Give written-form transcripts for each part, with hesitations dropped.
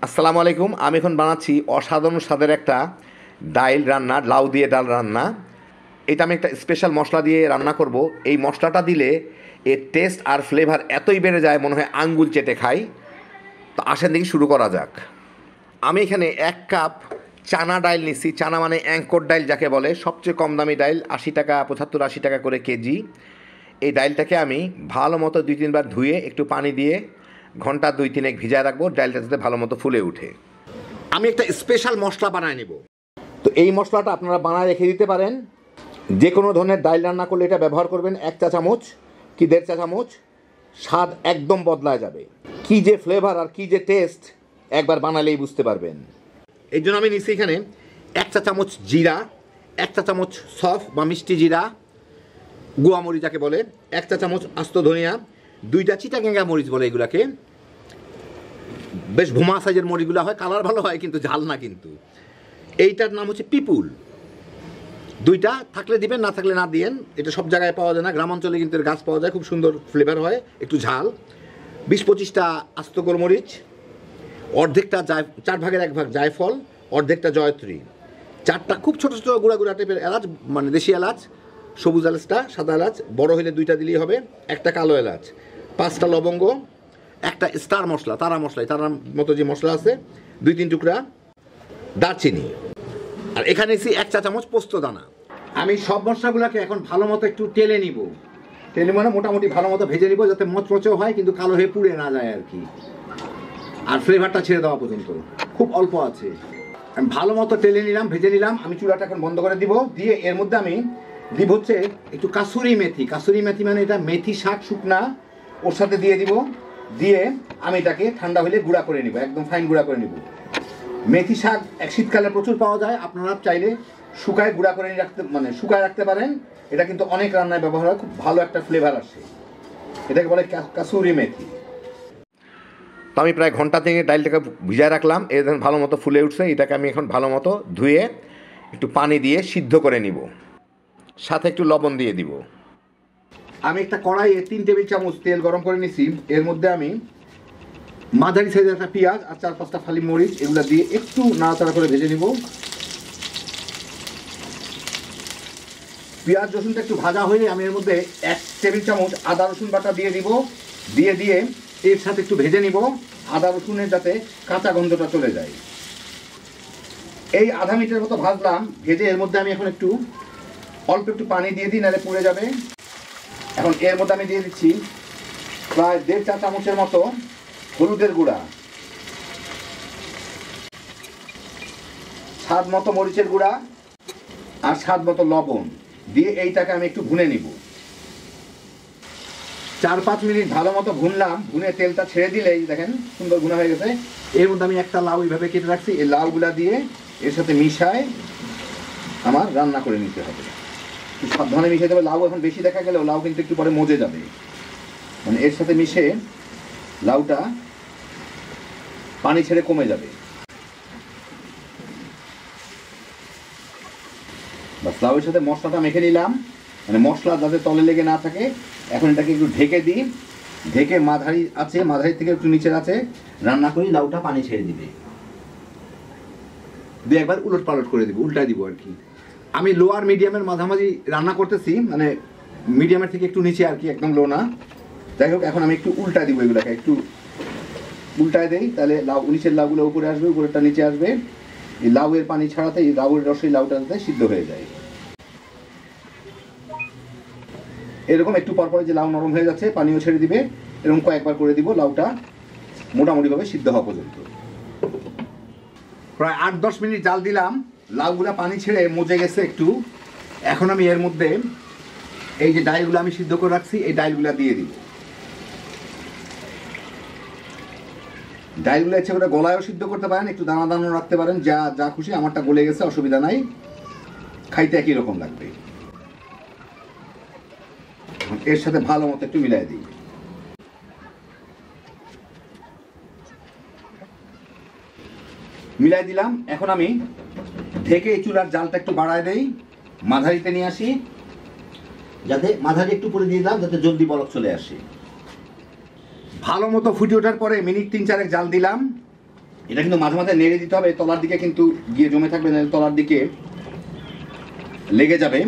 আসসালামু আলাইকুম। আমি এখন বানাচ্ছি অসাধারণ স্বাদের একটা ডাইল রান্না, লাউ দিয়ে ডাল রান্না। এটা আমি একটা স্পেশাল মশলা দিয়ে রান্না করব। এই মশলাটা দিলে এর টেস্ট আর ফ্লেভার এতই বেড়ে যায় মনে হয় আঙ্গুল চেটে খাই। তো আসেন দেখি শুরু করা যাক। আমি এখানে 1 কাপ চানা ডাইল নিচ্ছি। চানা মানে অ্যাঙ্কর ডাইল যাকে বলে, সবচেয়ে কম দামি ডাইল, 80 টাকা 75-80 টাকা করে কেজি। এই ডাইলটাকে আমি ভালো মতো 2-3 বার ধুয়ে একটু পানি দিয়ে ঘন্টা 2-3 ভিজায় রাখবো, ডাইলটা যাতে ভালো মতো ফুলে ওঠে। আমি একটা স্পেশাল মশলা বানায় নেব। তো এই মশলাটা আপনারা বানায় রেখে দিতে পারেন। যে কোনো ধরনের ডাইল রান্না করলে এটা ব্যবহার করবেন। 1 চা চামচ কি 1.5 চা চামচ, স্বাদ একদম বদলায় যাবে। কি যে ফ্লেভার আর কি যে টেস্ট একবার বানালেই বুঝতে পারবেন। এই জন্য আমি নিচ্ছি এখানে 1 চা চামচ জিরা, 1 চা চামচ সফ বা মিষ্টি জিরা, গুয়ামরি যাকে বলে, 1 চা চামচ আস্ত ধনিয়া, 2টা চিটাগাঙ্গা মরিচ বলে এগুলাকে। বেশ ভুমা সাইজের মরিচগুলো হয়, কালার ভালো হয় কিন্তু ঝাল না। কিন্তু এইটার নাম হচ্ছে পিপুল। 2টা থাকলে দিবেন, না থাকলে না দিয়েন। এটা সব জায়গায় পাওয়া যায় না, গ্রামাঞ্চলে কিন্তু এর গাছ পাওয়া যায়, খুব সুন্দর ফ্লেভার হয়, একটু ঝাল। 20-25টা আস্ত গোলমরিচ, অর্ধেকটা 4 ভাগের 1 ভাগ জায়ফল, অর্ধেকটা জয়ত্রী, 4টা খুব ছোটো ছোটো গুঁড়া গুঁড়া টাইপের এলাচ, মানে দেশি এলাচ, সবুজ এলাচটা, সাদা এলাচ বড় হলে 2টা দিলেই হবে, একটা কালো এলাচ, 5টা লবঙ্গ, একটা স্টার মশলা, তারা মশলা, তারার মতো যে মশলা আছে, 2-3 টুকরা দারচিনি, আর এখানে এসে 1 চা চামচ পোস্ত দানা। আমি সব মশলাগুলোকে এখন ভালো মতো একটু টেলে নিব। টেলে মানে মোটামুটি ভালো মতো ভেজে নিব, যাতে মচমচেও হয় কিন্তু কালো হয়ে পুড়ে না যায় আর কি, আর ফ্লেভারটা ছেড়ে দেওয়া পর্যন্ত খুব অল্প আছে। আমি ভালো মতো টেলে নিলাম, ভেজে নিলাম। আমি চুলাটা এখন বন্ধ করে দিব। দিয়ে এর মধ্যে আমি দিব হচ্ছে একটু কাসুরি মেথি। কাসুরি মেথি মানে এটা মেথি শাক শুকনা, ওর সাথে দিয়ে দিব। দিয়ে আমি এটাকে ঠান্ডা হলে গুঁড়া করে নিব, একদম ফাইন গুঁড়া করে নিব। মেথি শাক শীতকালে প্রচুর পাওয়া যায়, আপনারা চাইলে শুকায় গুঁড়া করে রাখতে, মানে শুকায় রাখতে পারেন। এটা কিন্তু অনেক রান্নায় ব্যবহার হয়, খুব ভালো একটা ফ্লেভার আসে। এটাকে বলে কাসুরি মেথি। তো আমি প্রায় ঘন্টা থেকে ডাইলটাকে ভিজায় রাখলাম। এর ভালো মতো ফুলে উঠছে। এটাকে আমি এখন ভালো মতো ধুয়ে একটু পানি দিয়ে সিদ্ধ করে নিব, সাথে একটু লবণ দিয়ে দিব। আমি একটা কড়াইয়ে 3 টেবিল চামচ তেল গরম করে নিছি। এর মধ্যে আমি মাঝারি সাইজের একটা পেঁয়াজ আর 4-5টা ফালি মরিচ এগুলো দিয়ে একটু নাড়াচাড়া করে ভেজে নিব। পেঁয়াজ রসুনটা একটু ভাজা হয়ে আমি এর মধ্যে 1 টেবিল চামচ আদা রসুন বাটা দিয়ে দিব। দিয়ে এর সাথে একটু ভেজে নিব, আদা রসুনের যাতে কাঁচা গন্ধটা চলে যায়। এই আধা মিনিটের মতো ভাজলাম। ভেজে এর মধ্যে আমি এখন একটু অল্প একটু পানি দিয়ে দিই, নাহলে পুড়ে যাবে। এখন এর মধ্যে আমি দিয়ে দিচ্ছি প্রায় 1.5 চা চামচের মতো হলুদের গুঁড়া, স্বাদ মতো মরিচের গুঁড়া আর স্বাদ মতো লবণ দিয়ে এইটাকে আমি একটু ভুনে নিব। 4-5 মিনিট ভালো মতো ভুনলাম। ভুনে তেলটা ছেড়ে দিলেই দেখেন সুন্দর ভুনা হয়ে গেছে। এর মধ্যে আমি একটা লাউ এইভাবে কেটে রাখছি, এই লাউগুলা দিয়ে এর সাথে মিশায় আমার রান্না করে নিতে হবে। সাবধানে মিশিয়ে দেবে। লাউ এখন বেশি দেখা গেলেও লাউ কিন্তু একটু পরে মজে যাবে, মানে এর সাথে মিশে লাউটা পানি ছেড়ে কমে যাবে। বাস, লাউয়ের সাথে মশলাটা মেখে নিলাম, মানে মশলা যাতে তলে লেগে না থাকে। এখন এটাকে একটু ঢেকে দিই। ঢেকে মাঝারি থেকে একটু নিচের আছে রান্না করি। লাউটা পানি ছেড়ে দিবে, দিয়ে একবার উলট পালট করে দিব, উল্টায় দিব আর কি। আমি লো আর মিডিয়ামের মাঝামাঝি রান্না করতেছি, মানে মিডিয়ামের থেকে একটু নিচে আর কি, একদম লো না। যাই হোক, এখন আমি একটু উল্টায় দিব, এগুলোকে একটু উল্টায় দেই, তাহলে নিচের লাউগুলো উপরে আসবে, উপরেরটা নিচে আসবে। এই লাউয়ের পানি ছাড়াতে এই লাউয়ের রসে লাউটা যাতে সিদ্ধ হয়ে যায়। এরকম একটু পরপরে যে লাউ নরম হয়ে যাচ্ছে, পানিও ছেড়ে দিবে, এরকম কয়েকবার করে দিব, লাউটা মোটামুটিভাবে সিদ্ধ হওয়া পর্যন্ত। প্রায় 8-10 মিনিট জাল দিলাম। লাউগুলা পানি ছেড়ে মজে গেছে একটু। এখন আমি এর মধ্যে এই যে ডাইলগুলো আমি সিদ্ধ করে রাখছি, এই ডাইলগুলা দিয়ে দিব। ডাইলগুলো ইচ্ছে করে গলায়ও সিদ্ধ করতে পারেন, একটু দানা দানা রাখতে পারেন, যা খুশি। আমারটা গলে গেছে, অসুবিধা নাই, খাইতে একই রকম লাগবে। এর সাথে ভালো মতো একটু মিলাই দিই। মিলাই দিলাম। এখন আমি ঢেকে চুলার জালটা একটু বাড়ায় দেই, মাঝারিতে নিয়ে আসি, যাতে মাঝারি একটু পরে দিয়ে দিলাম যাতে জলদি বলক চলে আসে। ভালো মতো ফুটে ওঠার পরে মিনিট 3-4 জাল দিলাম। এটা কিন্তু মাঝে মাঝে নেড়ে দিতে হবে, তলার দিকে কিন্তু গিয়ে জমে থাকবে না, তলার দিকে লেগে যাবে।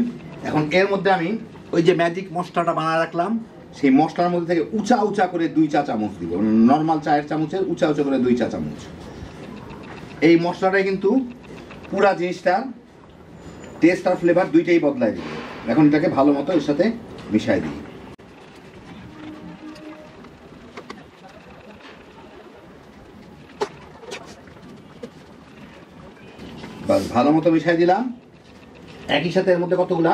এখন এর মধ্যে আমি ওই যে ম্যাজিক মশলাটা বানায় রাখলাম, সেই মশলার মধ্যে থেকে উঁচা উঁচা করে 2 চা চামচ দিব, নর্মাল চায়ের চামচের উঁচা উঁচা করে 2 চা চামচ। এই মশলাটাই কিন্তু পুরা জিনিসটা টেস্ট আর ফ্লেভার দুইটাই বদলায় দিবে। এখন এটাকে ভালো মতো এর সাথে মিশাই দিই। বাস ভালো মতো মিশাই দিলাম। একই সাথে এর মধ্যে কতগুলা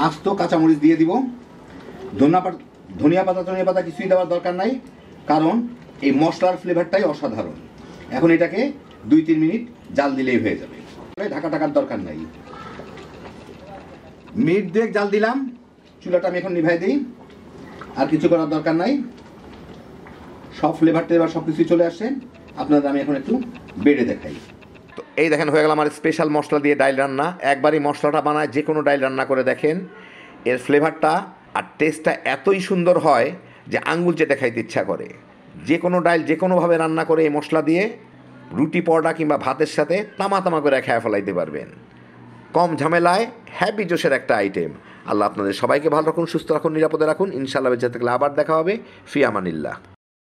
আস্ত কাঁচামরিচ দিয়ে দিব। ধনিয়া পাতা কিছুই দেওয়ার দরকার নাই, কারণ এই মশলার ফ্লেভারটাই অসাধারণ। এখন এটাকে 2-3 মিনিট জাল দিলেই হয়ে যাবে, ঢাকা টাকার দরকার নাই। মিনিট 2 জাল দিলাম, চুলাটা আমি এখন নিভাই দিই। আর কিছু করার দরকার নাই, সব ফ্লেভারটা এবার সব কিছুই চলে আসে। আপনাদের আমি এখন একটু বেড়ে দেখাই। তো এই দেখেন হয়ে গেল আমার স্পেশাল মশলা দিয়ে ডাইল রান্না। একবারই মশলাটা বানায় যে কোনো ডাইল রান্না করে দেখেন, এর ফ্লেভারটা আর টেস্টটা এতই সুন্দর হয় যে আঙ্গুল চেটে খাইতে ইচ্ছা করে। যে কোনো ডাইল যে কোনোভাবে রান্না করে এই মশলা দিয়ে রুটি পরোটা কিংবা ভাতের সাথে তামা তামা করে খেয়ে ফেলাইতে পারবেন। কম ঝামেলায় হ্যাপি জোশের একটা আইটেম। আল্লাহ আপনাদের সবাইকে ভালো রাখুন, সুস্থ রাখুন, নিরাপদে রাখুন। ইনশাআল্লাহ বেঁচে থাকলে আবার দেখা হবে। ফি আমানিল্লাহ।